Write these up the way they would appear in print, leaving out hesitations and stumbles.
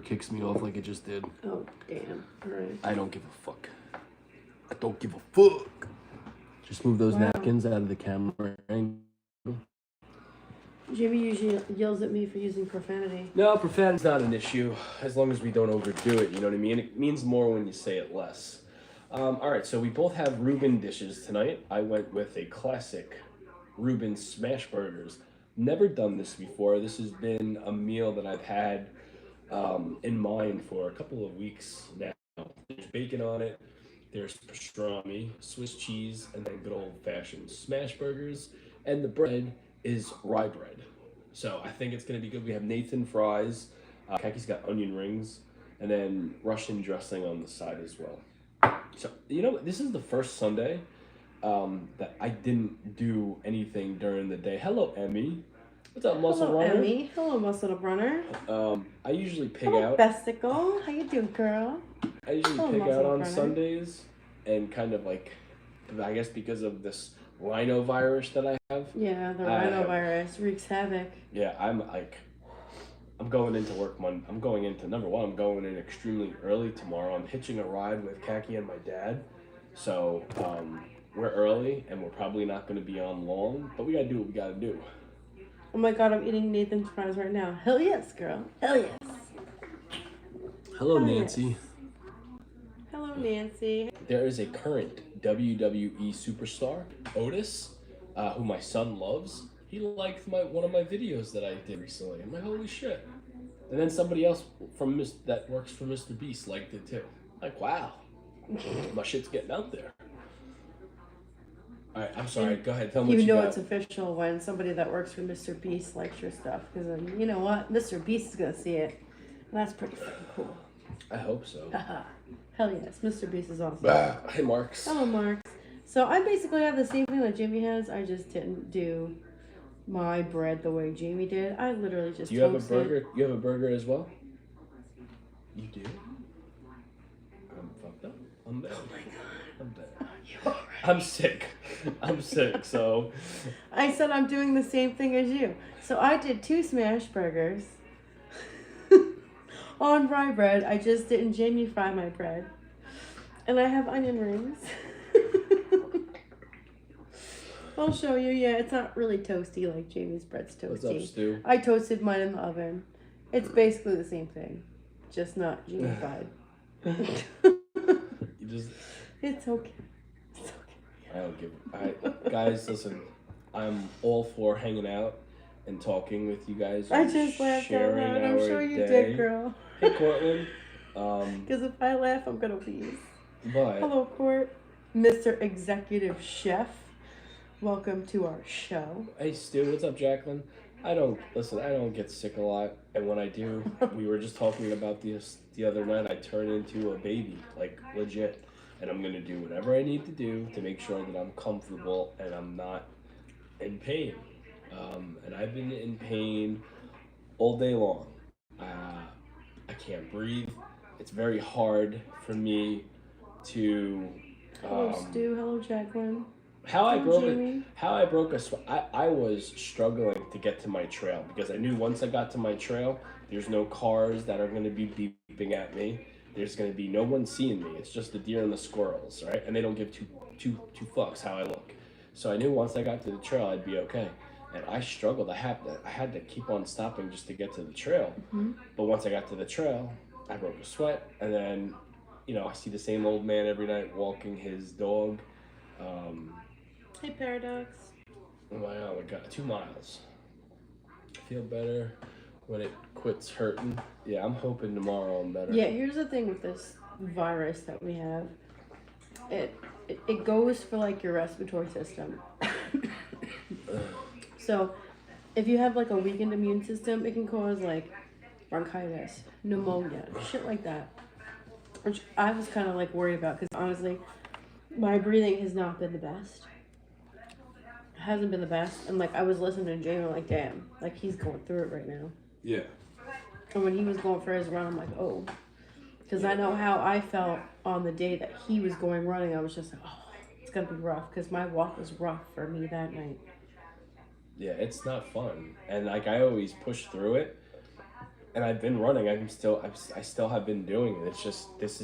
kicks me off like it just did. Oh, damn. All right. I don't give a fuck. I don't give a fuck. Just move those napkins out of the camera. Jimmy usually yells at me for using profanity. No, profanity's not an issue as long as we don't overdo it. You know what I mean? It means more when you say it less. All right, so we both have Reuben dishes tonight. I went with a classic Reuben smash burgers. Never done this before. This has been a meal that I've had in mind for a couple of weeks now. There's bacon on it. There's pastrami, Swiss cheese, and then good old-fashioned smash burgers. And the bread is rye bread. So I think it's going to be good. We have Nathan fries. Kaki's got onion rings. And then Russian dressing on the side as well. So, you know, this is the first Sunday that I didn't do anything during the day. Hello, Emmy. What's up, Muscle Hello, Runner? Emmy. Hello, Muscle Runner. I usually pig Hello, out. Besticle. How you doing, girl? I usually Hello, pig out Muscle on Runner. Sundays and kind of like, I guess because of this rhinovirus that I have. Yeah, the rhinovirus wreaks havoc. Yeah, I'm going into work Monday. I'm going into, number one, I'm going in extremely early tomorrow. I'm hitching a ride with Kaki and my dad. So, we're early and we're probably not going to be on long, but we got to do what we got to do. Oh my god, I'm eating Nathan's fries right now. Hell yes, girl. Hell yes. Hello, Hell Nancy. yes. Hello, Nancy. There is a current WWE superstar, Otis, who my son loves. He liked one of my videos that I did recently. I'm like, holy shit. And then somebody else that works for Mr. Beast liked it too. Like, wow. My shit's getting out there. All right, I'm sorry. Go ahead. Tell me what you got. You know it's official when somebody that works for Mr. Beast likes your stuff. Because then, you know what? Mr. Beast is going to see it. And that's pretty fucking cool. I hope so. Hell yes. Mr. Beast is awesome. Hey, Marks. Hello, Marks. So I basically have the same thing that Jamie has. I just didn't do my bread the way Jamie did. I literally just Do you have a burger? You have a burger as well? You do? I'm fucked up. I'm bad. Oh my god. I'm bad. You're right. I'm sick. I'm sick, so... I said I'm doing the same thing as you. So I did 2 smash burgers on rye bread. I just didn't Jamie fry my bread. And I have onion rings. I'll show you. Yeah, it's not really toasty like Jamie's bread's toasty. What's up, Stu? I toasted mine in the oven. It's basically the same thing, just not Jamie fried. You just... It's okay. It's okay. I don't give... Guys, listen. I'm all for hanging out and talking with you guys. I just laughed out loud. I'm sure you did, girl. Hey, Cortland. Because if I laugh, I'm going to wheeze. But... Hello, Court. Mr. Executive Chef. Welcome to our show. Hey, Stu. What's up, Jacqueline? I don't get sick a lot. And when I do, we were just talking about this the other night, I turn into a baby. Like, legit. And I'm going to do whatever I need to do to make sure that I'm comfortable and I'm not in pain. And I've been in pain all day long. I can't breathe. It's very hard for me to... Hello, Stu. Hello, Jacqueline. How I broke a sweat. I was struggling to get to my trail because I knew once I got to my trail, there's no cars that are going to be beeping at me. There's going to be no one seeing me. It's just the deer and the squirrels, right? And they don't give two fucks how I look. So I knew once I got to the trail, I'd be okay. And I struggled. I had to keep on stopping just to get to the trail. Mm-hmm. But once I got to the trail, I broke a sweat. And then, you know, I see the same old man every night walking his dog. Hey, Paradox. Oh my god, 2 miles. I feel better when it quits hurting. Yeah, I'm hoping tomorrow I'm better. Yeah, here's the thing with this virus that we have. It goes for like your respiratory system. So if you have like a weakened immune system, it can cause like bronchitis, pneumonia, shit like that. Which I was kind of like worried about because honestly, my breathing has not been the best. It hasn't been the best. And like I was listening to Jamie like, damn, like he's going through it right now. Yeah. And when he was going for his run, I'm like, oh. Because I know how I felt on the day that he was going running. I was just like, oh, it's going to be rough. Because my walk was rough for me that night. Yeah, it's not fun. And like I always push through it. and I've been running. I still have been doing it. It's just this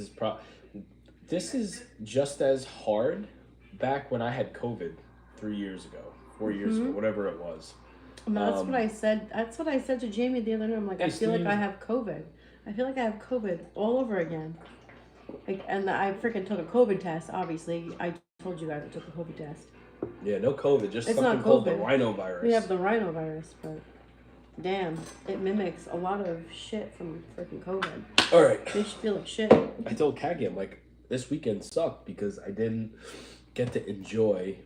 is just as hard back when I had COVID 3 years ago, 4 years ago, Mm-hmm. whatever it was. And that's what Um, I said. That's what I said to Jamie the other night. I'm like, I hey feel like I Steve, have COVID. I feel like I have COVID all over again. Like, and I freaking took a COVID test. Obviously, I told you guys I took a COVID test. yeah, no COVID, just It's not something called the COVID. We have rhinovirus. the rhinovirus, but damn, it mimics a lot of shit from freaking COVID. All right, Makes you feel like shit. I told Kagi, I'm like, this weekend sucked because I didn't get to enjoy,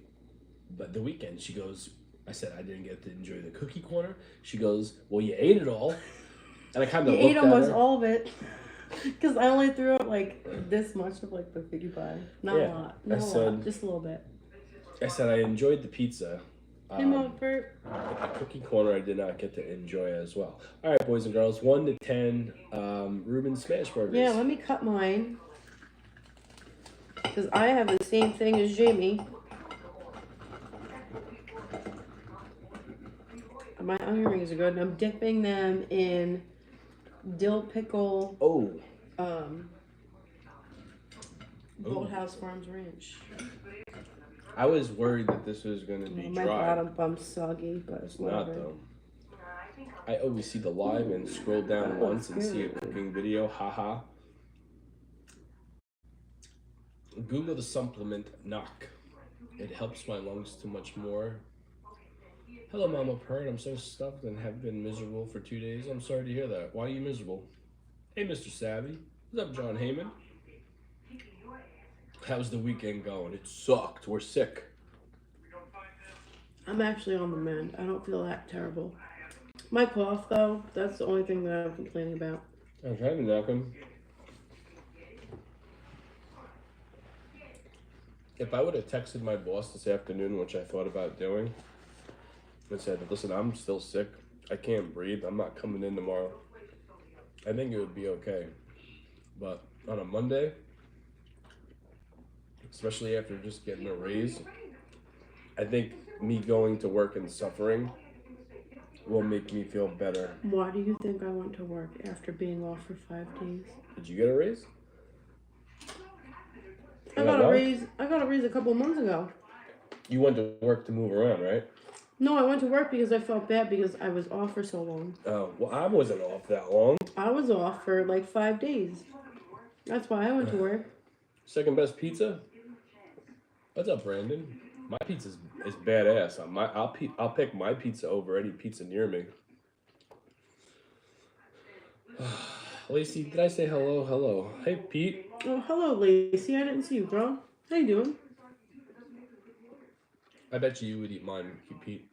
but the weekend. She goes, I said I didn't get to enjoy the cookie corner. She goes, well, you ate it all, and I kind You of ate looked at almost her. all of it. Because I only threw out like this much of like the figgy pie. Not a Yeah, lot. I Not a said- lot. Just a little bit. I said I enjoyed the pizza. Hey, Mopert. But the cookie corner I did not get to enjoy as well. All right, boys and girls, 1 to 10, Reuben smash burgers. Yeah, let me cut mine. Because I have the same thing as Jamie. My onion rings are good. And I'm dipping them in dill pickle, Oh, Boathouse Farms Ranch. I was worried that this was going to be My dry. bottom bump's soggy, but it's Not whatever. though. I always see the live and scroll down That once looks and see a good. cooking video. Haha. Google the supplement knock. It helps my lungs too much more. Hello, Mama Pern. I'm so stuffed and have been miserable for 2 days. I'm sorry to hear that. Why are you miserable? Hey, Mr. Savvy. What's up, John Heyman? How's the weekend going? It sucked. We're sick. I'm actually on the mend. I don't feel that terrible. My cough, though, that's the only thing that I'm complaining about. I'm trying to knock him. If I would have texted my boss this afternoon, which I thought about doing, and said, listen, I'm still sick. I can't breathe. I'm not coming in tomorrow. I think it would be okay. But on a Monday, especially after just getting a raise, I think me going to work and suffering will make me feel better. Why do you think I went to work after being off for 5 days? Did you get a raise? I got a raise a couple of months ago. You went to work to move around, right? No, I went to work because I felt bad because I was off for so long. Oh, well, I wasn't off that long. I was off for like 5 days. That's why I went to work. Second best pizza? What's up, Brandon? My pizza is badass. I'll pick my pizza over any pizza near me. Lacey, did I say hello? Hello. Hey, Pete. Oh, hello, Lacey. I didn't see you, girl. How you doing? I bet you would eat mine, Pete.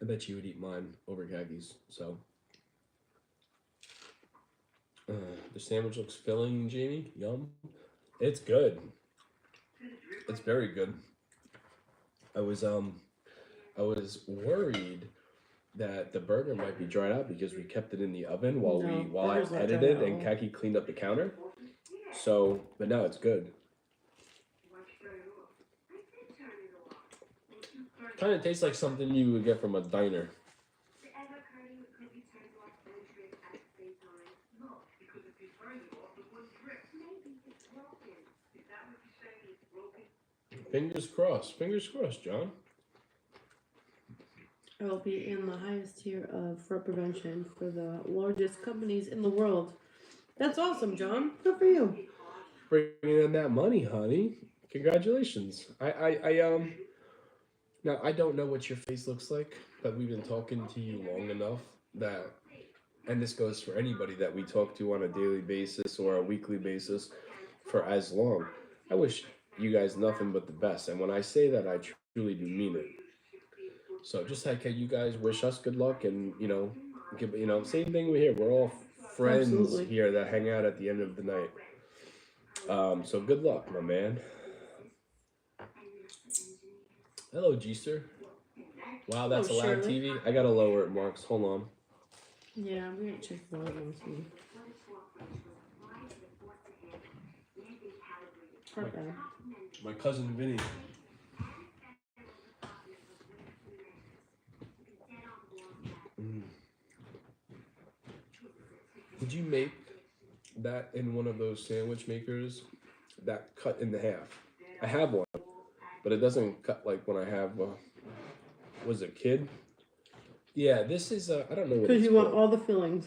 I bet you would eat mine over Khakis. So, the sandwich looks filling, Jamie. Yum. It's good. It's very good. I was worried that the burger might be dried out because we kept it in the oven while I burgers not edited dried and out. Khaki cleaned up the counter. So, but now it's good. Kind of tastes like something you would get from a diner. Fingers crossed, John. I will be in the highest tier of fraud prevention for the largest companies in the world. That's awesome, John. Good for you. Bringing in that money, honey. Congratulations. Now I don't know what your face looks like, but we've been talking to you long enough that, and this goes for anybody that we talk to on a daily basis or a weekly basis for as long. I wish you guys nothing but the best, and when I say that, I truly do mean it. So just like how you guys wish us good luck, and same thing we hear. We're all friends Absolutely. here that hang out at the end of the night. So good luck, my man. Hello, G-Sir. Wow, that's a Hello, loud Shirley. TV. I gotta lower it, Marks. Hold on. Yeah, I'm gonna check the other ones. Okay. My cousin Vinny. Did you make that in one of those sandwich makers that cut in the half? I have one, but it doesn't cut like when I have was a kid. Yeah, this is I don't know what Because it's you want called. all the fillings.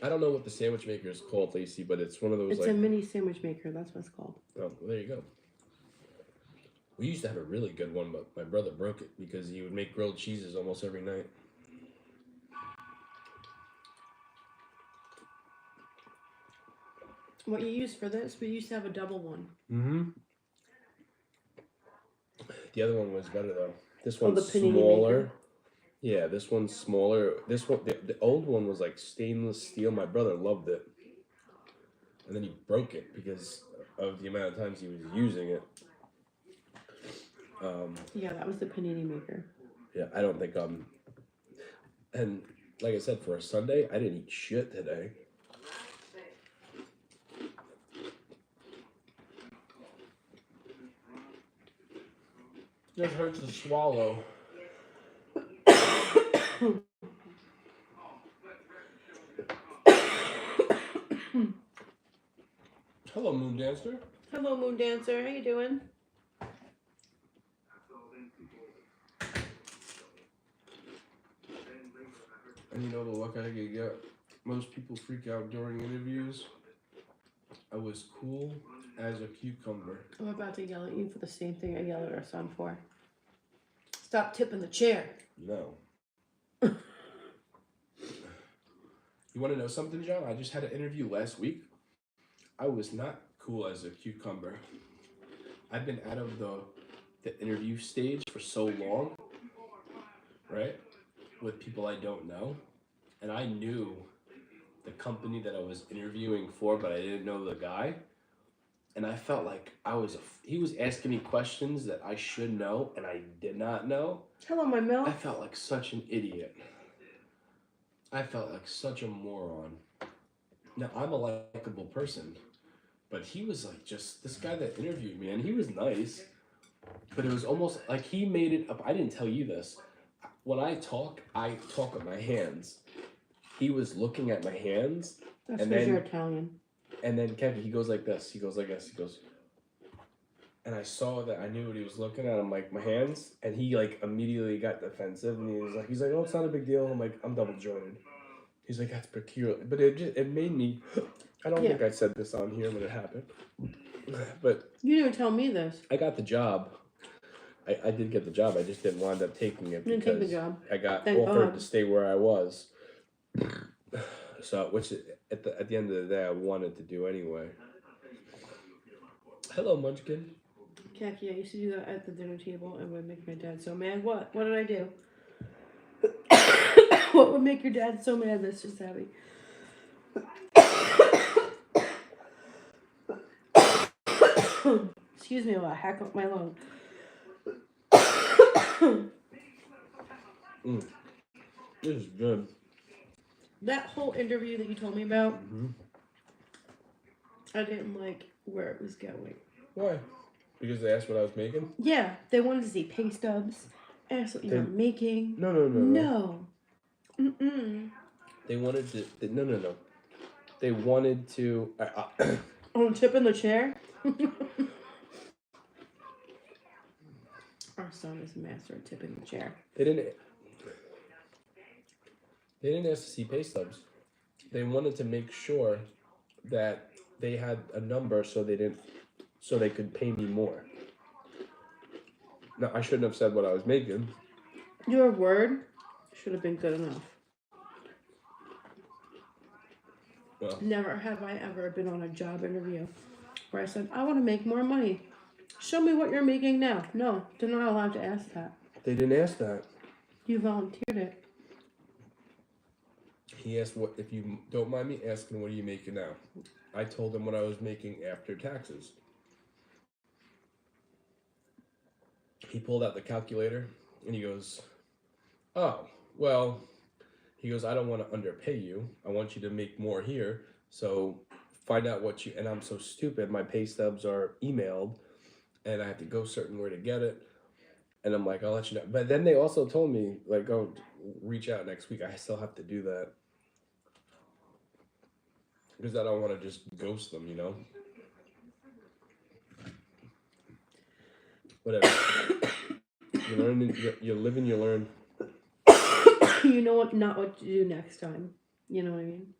I don't know what the sandwich maker is called, Lacey, but it's one of those It's a like mini sandwich maker. That's what it's called. oh, well, there you go. We used to have a really good one, but my brother broke it because he would make grilled cheeses almost every night. What you use for this? We used to have a double one. Mm-hmm. The other one was better though. This Oh, the one's panini maker. smaller. Yeah, this one's smaller. This one, the old one was like stainless steel. My brother loved it, and then he broke it because of the amount of times he was using it. Yeah, that was the panini maker. Yeah, I don't think and like I said, for a Sunday, I didn't eat shit today. Just hurts to swallow. Hello, Moon Dancer. Hello, Moon Dancer. How you doing? And you know the look I could get? Most people freak out during interviews. I was cool as a cucumber. I'm about to yell at you for the same thing I yell at our son for. Stop tipping the chair. No. You want to know something, John? I just had an interview last week. I was not cool as a cucumber. I've been out of the interview stage for so long, right? With people I don't know. And I knew the company that I was interviewing for, but I didn't know the guy. And I felt like he was asking me questions that I should know and I did not know. Hello, my milk. I felt like such an idiot. I felt like such a moron. Now, I'm a likable person, but he was like just this guy that interviewed me, and he was nice, but it was almost like he made it up. I didn't tell you this. When I talk with my hands. He was looking at my hands. That's and because then you're Italian. And then Kevin, he goes like this. He goes like this. He goes, and I saw that. I knew what he was looking at. I'm like, my hands, and he like immediately got defensive, and he's like, oh, it's not a big deal. I'm like, I'm double jointed. He's like, that's peculiar, but it made me. I don't think I said this on here when it happened, but you didn't tell me this. I got the job. I did get the job. I just didn't wind up taking it because take the job. I got Thank offered God. to stay where I was. So, which at the end of the day, I wanted to do anyway. Hello, Munchkin. Jackie, I used to do that at the dinner table and would make my dad so mad. What? What did I do? What would make your dad so mad? That's just happy. Excuse me while I hack up my lung. This is good. That whole interview that you told me about, I didn't like where it was going. Why? Because they asked what I was making? Yeah, they wanted to see pay stubs, ask what you were making. No. Mm-mm. They wanted to. No. They wanted to. Oh, tip in the chair? Our son is a master at tipping the chair. They didn't ask to see pay stubs. They wanted to make sure that they had a number so they could pay me more. Now, I shouldn't have said what I was making. Your word should have been good enough. Well, never have I ever been on a job interview where I said, I want to make more money. Show me what you're making now. No, they're not allowed to ask that. They didn't ask that. You volunteered it. He asked, "What if you don't mind me asking? What are you making now?" I told him what I was making after taxes. He pulled out the calculator and he goes, "Oh, well," he goes, "I don't want to underpay you. I want you to make more here. So find out what you." And I'm so stupid. My pay stubs are emailed, and I have to go certain where to get it. And I'm like, I'll let you know. But then they also told me, like, oh, reach out next week. I still have to do that. Because I don't want to just ghost them, you know? Whatever. You learn, you live and you learn. You know what? Not what to do next time. You know what I mean?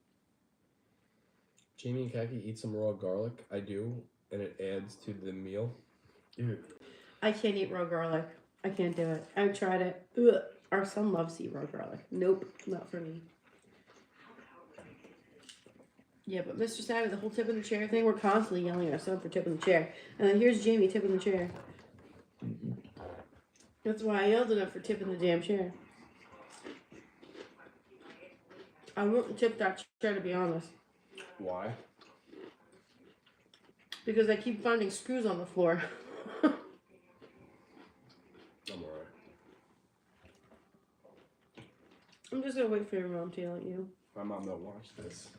Jamie and Kaki eat some raw garlic. I do, and it adds to the meal. Ew. I can't eat raw garlic. I can't do it. I tried it. Ugh. Our son loves to eat raw garlic. Nope, not for me. Yeah, but Mr. Savvy, the whole tip in the chair thing, we're constantly yelling at our son for tipping the chair. And then here's Jamie tipping the chair. That's why I yelled at him for tipping the damn chair. I wouldn't tip that chair, to be honest. Why? Because I keep finding screws on the floor. I'm alright. I'm just gonna wait for your mom to yell at you. My mom don't watch this.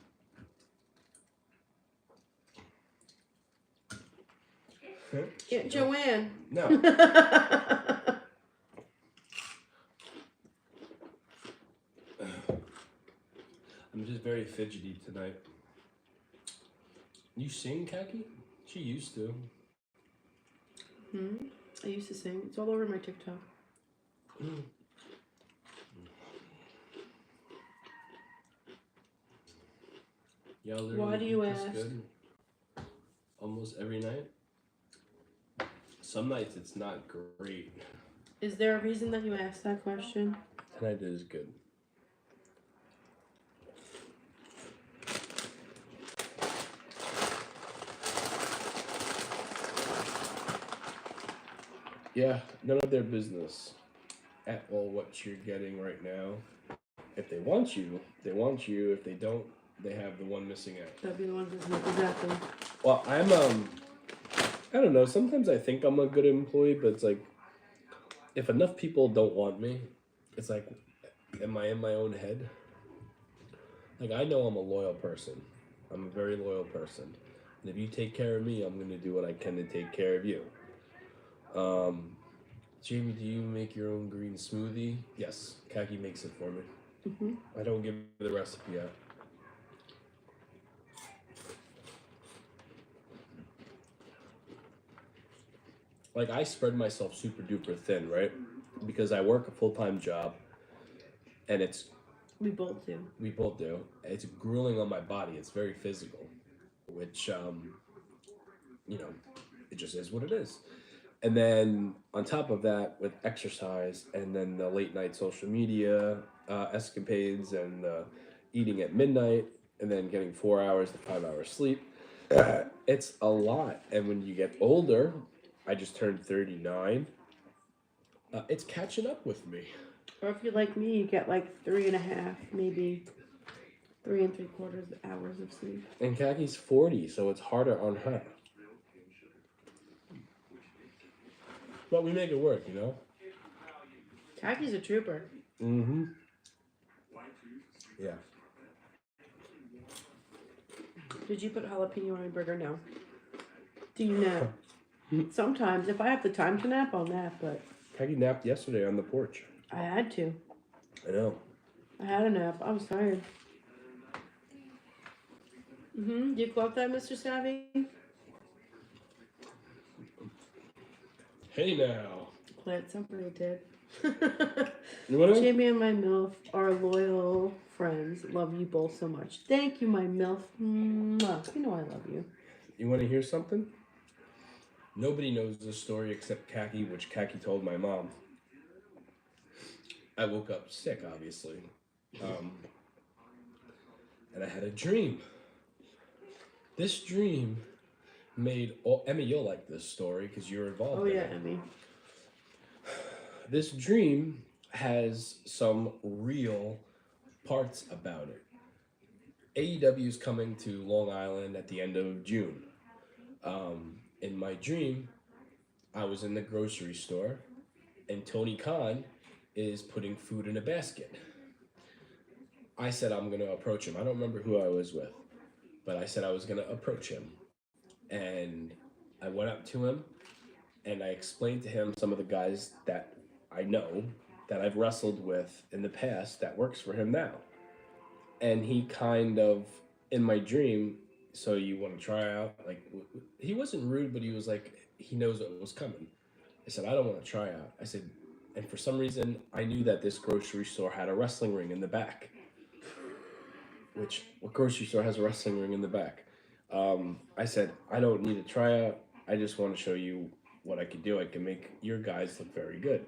Yeah, Joanne. No. I'm just very fidgety tonight. You sing, Kaki? She used to. I used to sing. It's all over my TikTok. Yeah, literally Why do you eat this ask? good almost every night. Some nights it's not great. Is there a reason that you asked that question? Tonight is good. Yeah, none of their business at all what you're getting right now. If they want you, they want you. If they don't, they have the one missing out. That'd be the one that's exactly. Well, I don't know. Sometimes I think I'm a good employee, but it's like, if enough people don't want me, it's like, am I in my own head? Like, I know I'm a loyal person. I'm a very loyal person. And if you take care of me, I'm going to do what I can to take care of you. Jamie, do you make your own green smoothie? Yes, Kaki makes it for me. I don't give the recipe out. Like, I spread myself super duper thin, right? Because I work a full-time job, and We both do. we both do. It's grueling on my body. It's very physical, which, you know, it just is what it is. And then on top of that, with exercise, and then the late night social media escapades, and eating at midnight, and then getting 4 hours to 5 hours sleep, it's a lot. And when you get older, I just turned 39. It's catching up with me. Or if you're like me, you get like 3.5, maybe 3 3/4 hours of sleep. And Kaki's 40, so it's harder on her. But we make it work, you know? Kaki's a trooper. Mm-hmm. Yeah. Did you put jalapeno on your burger? No. Do you nap? Sometimes, if I have the time to nap, I'll nap, but Kaki napped yesterday on the porch. I had to. I know. I had a nap. I was tired. Do you clock that, Mr. Savvy? Hey now. Glad somebody did. You want to? Jamie and my MILF are loyal friends. Love you both so much. Thank you, my MILF. Mwah. You know I love you. You want to hear something? Nobody knows this story except Kaki, which Kaki told my mom. I woke up sick, obviously. And I had a dream. This dream made... Emmy, you'll like this story because you're involved Oh, in yeah, it. Emmy. This dream has some real parts about it. AEW is coming to Long Island at the end of June. In my dream, I was in the grocery store, and Tony Khan is putting food in a basket. I said I'm going to approach him. I don't remember who I was with, but I said I was going to approach him. And I went up to him, and I explained to him some of the guys that I know that I've wrestled with in the past that works for him now. And he kind of in my dream, so you want to try out? Like, he wasn't rude, but he was like, he knows what was coming. I said, I don't want to try out. I said, and for some reason, I knew that this grocery store had a wrestling ring in the back. Which, what grocery store has a wrestling ring in the back? I said, I don't need to try out. I just want to show you what I could do. I can make your guys look very good.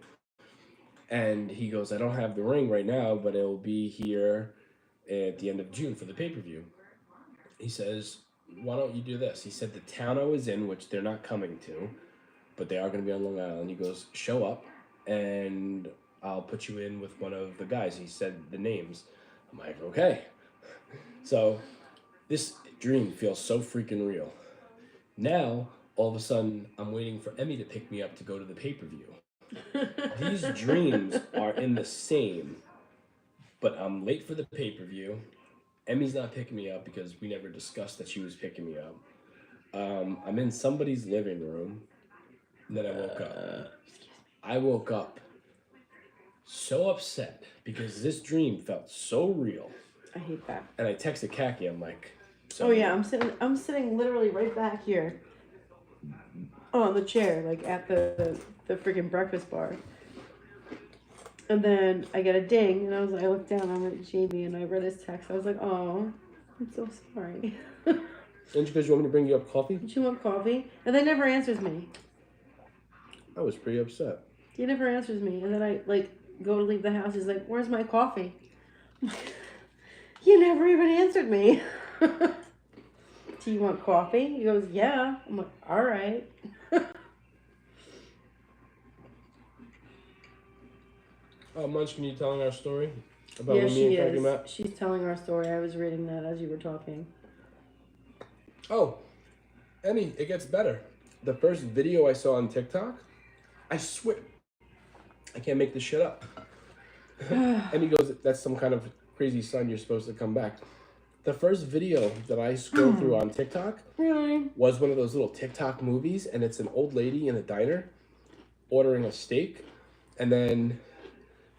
And he goes, I don't have the ring right now, but it'll be here at the end of June for the pay per view. He says, why don't you do this? He said, the town I was in, which they're not coming to, but they are going to be on Long Island. He goes, show up and I'll put you in with one of the guys. He said the names. I'm like, okay. So this dream feels so freaking real. Now, all of a sudden, I'm waiting for Emmy to pick me up to go to the pay per view. These dreams are in the same, but I'm late for the pay per view. Emmy's not picking me up because we never discussed that she was picking me up. I'm in somebody's living room, and then I woke up. I woke up so upset because this dream felt so real. I hate that. And I texted Kaki. I'm like, so Oh yeah, I'm sitting literally right back here on the chair, like at the freaking breakfast bar. And then I get a ding, and I looked down, I'm at Jamie, and I read his text. I was like, oh, I'm so sorry. And because you want me to bring you up coffee? Did you want coffee? And then never answers me. I was pretty upset. He never answers me. And then I go to leave the house. He's like, where's my coffee? You never even answered me. Do you want coffee? He goes, yeah. I'm like, all right. Munchkin, you telling our story? About Yeah, when me she and Kaki is. met? She's telling our story. I was reading that as you were talking. Oh, Emmy, it gets better. The first video I saw on TikTok, I swear, I can't make this shit up. Emmy goes, that's some kind of crazy sign you're supposed to come back. The first video that I scrolled through on TikTok Really? was one of those little TikTok movies, and it's an old lady in a diner ordering a steak, and then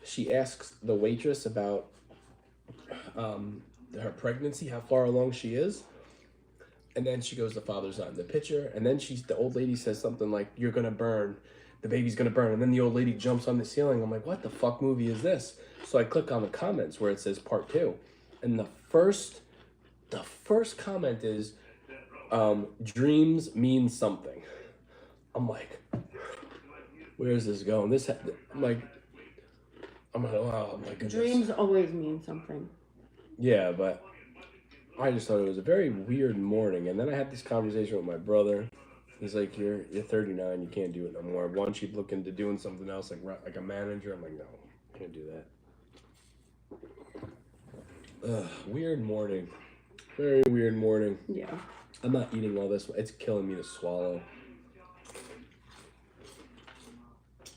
she asks the waitress about her pregnancy, how far along she is, and then she goes, the father's not in the picture, and then the old lady says something like, you're gonna burn, the baby's gonna burn, and then the old lady jumps on the ceiling. I'm like, what the fuck movie is this? So I click on the comments where it says part 2, and the first comment is, dreams mean something. I'm like, where is this going? I'm like, oh my goodness. Dreams always mean something. Yeah, but I just thought it was a very weird morning. And then I had this conversation with my brother. He's like, you're 39, you can't do it no more. Why don't you look into doing something else, like a manager? I'm like, no, I can't do that. Weird morning. Very weird morning. Yeah. I'm not eating all this. It's killing me to swallow.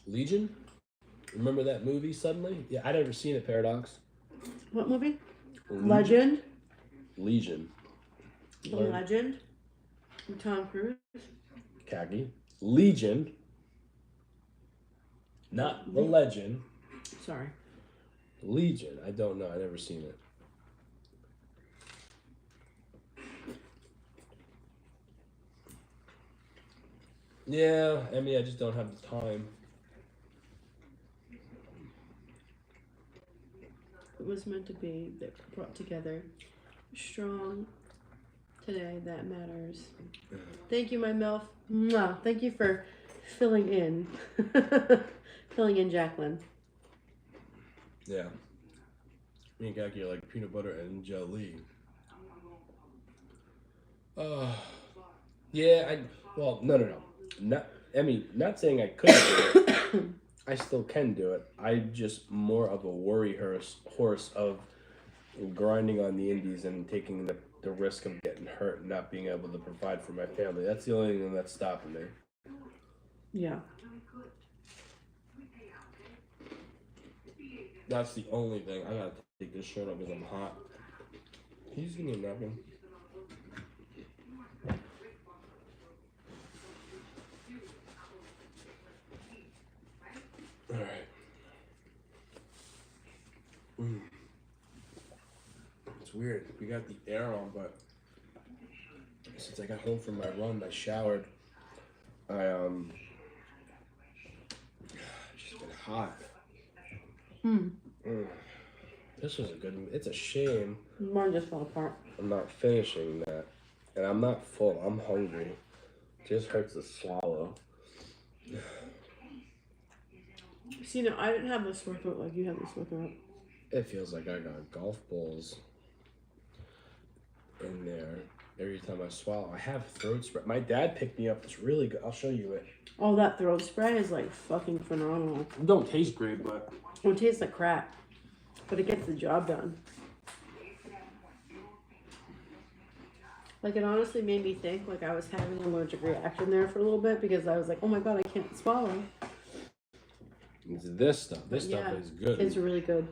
Legion? Remember that movie suddenly? Yeah, I'd never seen it, Paradox. What movie? Legion. Legend. Legion. The Legend. With Tom Cruise. Kagi. Legion. Not The Legend. Sorry. Legion. I don't know. I've never seen it. Yeah, Emmy, I just don't have the time. It was meant to be that brought together strong today. That matters. Thank you, my MILF. Mwah. Thank you for filling in. Filling in, Jacqueline. Yeah. Me and Kaki are like peanut butter and jelly. Yeah, no. Not saying I couldn't do it. I still can do it. I'm just more of a worry horse of grinding on the indies and taking the risk of getting hurt and not being able to provide for my family. That's the only thing that's stopping me. Yeah. That's the only thing. I gotta take this shirt off because I'm hot. Can you just give me a napkin? Alright. Let's weird. We got the air on, but since I got home from my run, I showered. I just been hot. This was a good. It's a shame Mine just fell apart. I'm not finishing that, and I'm not full. I'm hungry. It just hurts to swallow. See, no, I didn't have the sore throat like you had the sore throat. It feels like I got golf balls in there every time I swallow. I have throat spray. My dad picked me up. It's really good. I'll show you it. Oh, that throat spray is like fucking phenomenal. It don't taste great, but It tastes like crap, but it gets the job done. Like, it honestly made me think like I was having an allergic reaction there for a little bit because I was like, oh my god, I can't swallow. it's this stuff. This stuff is good. It's really good.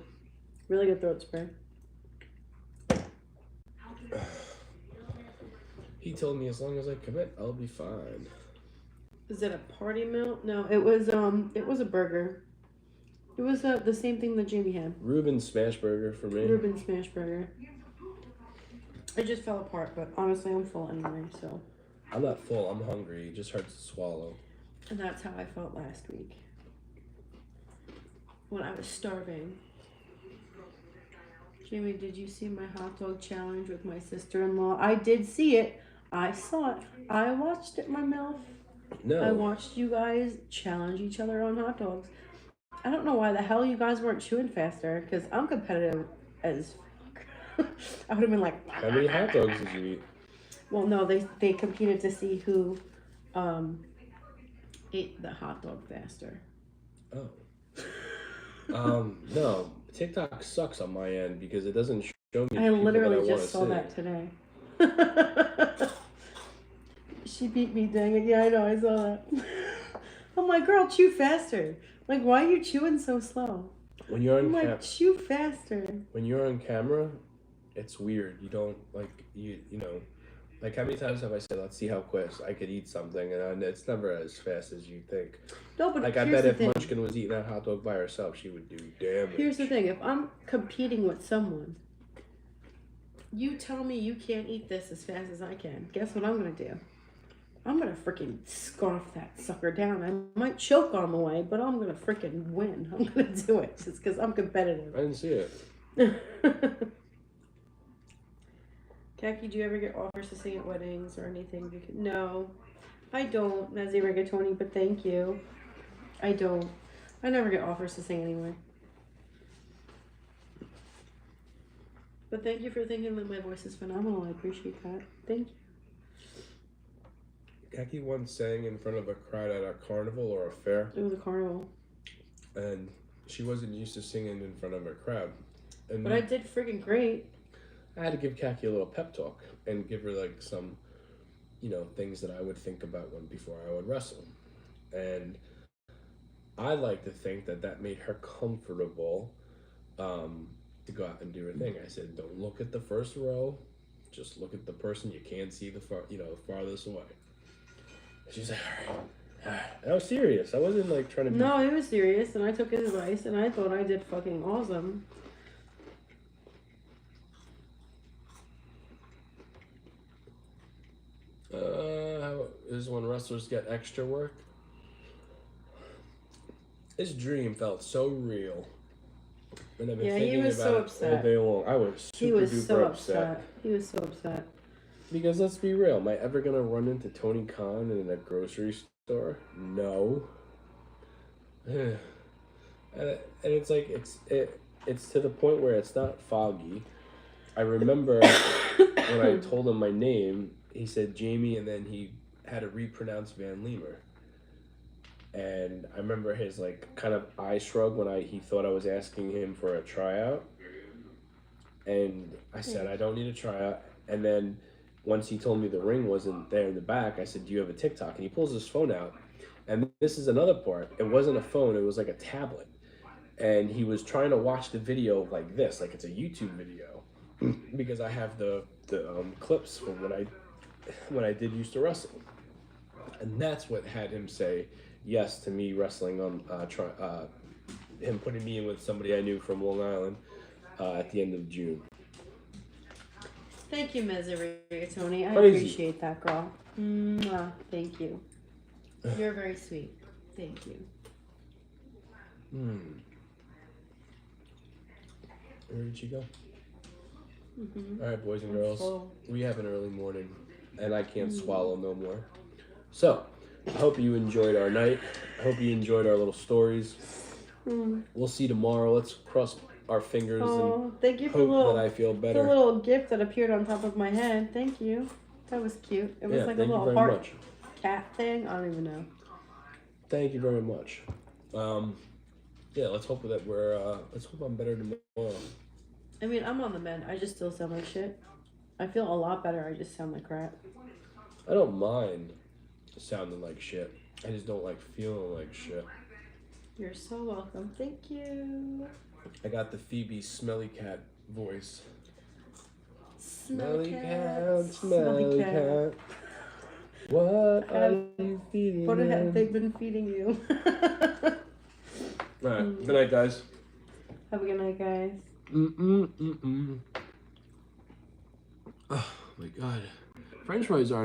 Really good throat spray. He told me as long as I commit, I'll be fine. Is it a party meal? No, it was a burger. It was the same thing that Jamie had. Reuben smash burger for me. Reuben smash burger. It just fell apart, but honestly, I'm full anyway, so. I'm not full. I'm hungry. It just hurts to swallow. And that's how I felt last week. When I was starving. Jamie, did you see my hot dog challenge with my sister-in-law? I did see it. I saw it. I watched it, my MILF. No. I watched you guys challenge each other on hot dogs. I don't know why the hell you guys weren't chewing faster, because I'm competitive as fuck. I would have been like... How many hot dogs did you eat? Well, no, they competed to see who ate the hot dog faster. Oh. No. TikTok sucks on my end because it doesn't show me. I literally that I just saw see. that today. She beat me, dang it. Yeah, I know, I saw that. I'm like, girl, chew faster. Like, why are you chewing so slow? When you're on I'm like, chew faster. when you're on camera, it's weird. You don't like you know. Like, how many times have I said, let's see how quick I could eat something, and it's never as fast as you think. No, but Like, I here's bet the if thing. Munchkin was eating that hot dog by herself, she would do damage. Here's the thing. If I'm competing with someone, you tell me you can't eat this as fast as I can. Guess what I'm going to do? I'm going to freaking scarf that sucker down. I might choke on the way, but I'm going to freaking win. I'm going to do it just because I'm competitive. I didn't see it. Khaki, do you ever get offers to sing at weddings or anything? No, I don't, Nazi Rigatoni, but thank you. I don't. I never get offers to sing anyway. But thank you for thinking that my voice is phenomenal. I appreciate that. Thank you. Khaki once sang in front of a crowd at a carnival or a fair, It was a carnival. and she wasn't used to singing in front of a crowd. And But I did freaking great. I had to give Khaki a little pep talk and give her like some, things that I would think about before I would wrestle. And I like to think that made her comfortable to go out and do her thing. I said, don't look at the first row, just look at the person you can't see farthest away. She's like, all right. And I was serious. I wasn't like trying to be... No, it was serious, and I took his advice, and I thought I did fucking awesome. How is when wrestlers get extra work? This dream felt so real. And I've been Yeah, he thinking was about so it upset. all day long. I was super He was duper so upset. He was so upset. Because let's be real, am I ever gonna run into Tony Khan in a grocery store? No. And it's like it's to the point where it's not foggy. I remember when I told him my name, he said Jamie, and then he had to repronounce Van Leemer. And I remember his kind of eye shrug when he thought I was asking him for a tryout. And I said, I don't need a tryout. And then once he told me the ring wasn't there in the back, I said, do you have a TikTok? And he pulls his phone out. And this is another part. It wasn't a phone, it was like a tablet. And he was trying to watch the video like this, like it's a YouTube video. Because I have the clips from when I did used to wrestle. And that's what had him say yes to me wrestling on him putting me in with somebody I knew from Long Island at the end of June. Thank you, Misery Tony. I Crazy. appreciate that, girl. Mwah. Thank you. You're very sweet. Thank you. Where did she go? Mm-hmm. All right, boys and I'm girls, full. we have an early morning, and I can't swallow no more. So, I hope you enjoyed our night. I hope you enjoyed our little stories. We'll see tomorrow. Let's cross our fingers Oh, thank you and for the hope little, that I feel the better. little gift that appeared on top of my head. Thank you. That was cute. It was Yeah, like a thank you little very heart much. cat thing. I don't even know. Thank you very much. Yeah, let's hope that let's hope I'm better tomorrow. I mean, I'm on the mend. I just still sound like shit. I feel a lot better. I just sound like crap. I don't mind sounding like shit. I just don't like feeling like shit. You're so welcome. Thank you. I got the Phoebe smelly cat voice. Smelly Smelly cat. What are you feeding What have him? they been feeding you? Alright, good night, guys. Have a good night, guys. Oh my god. French fries aren't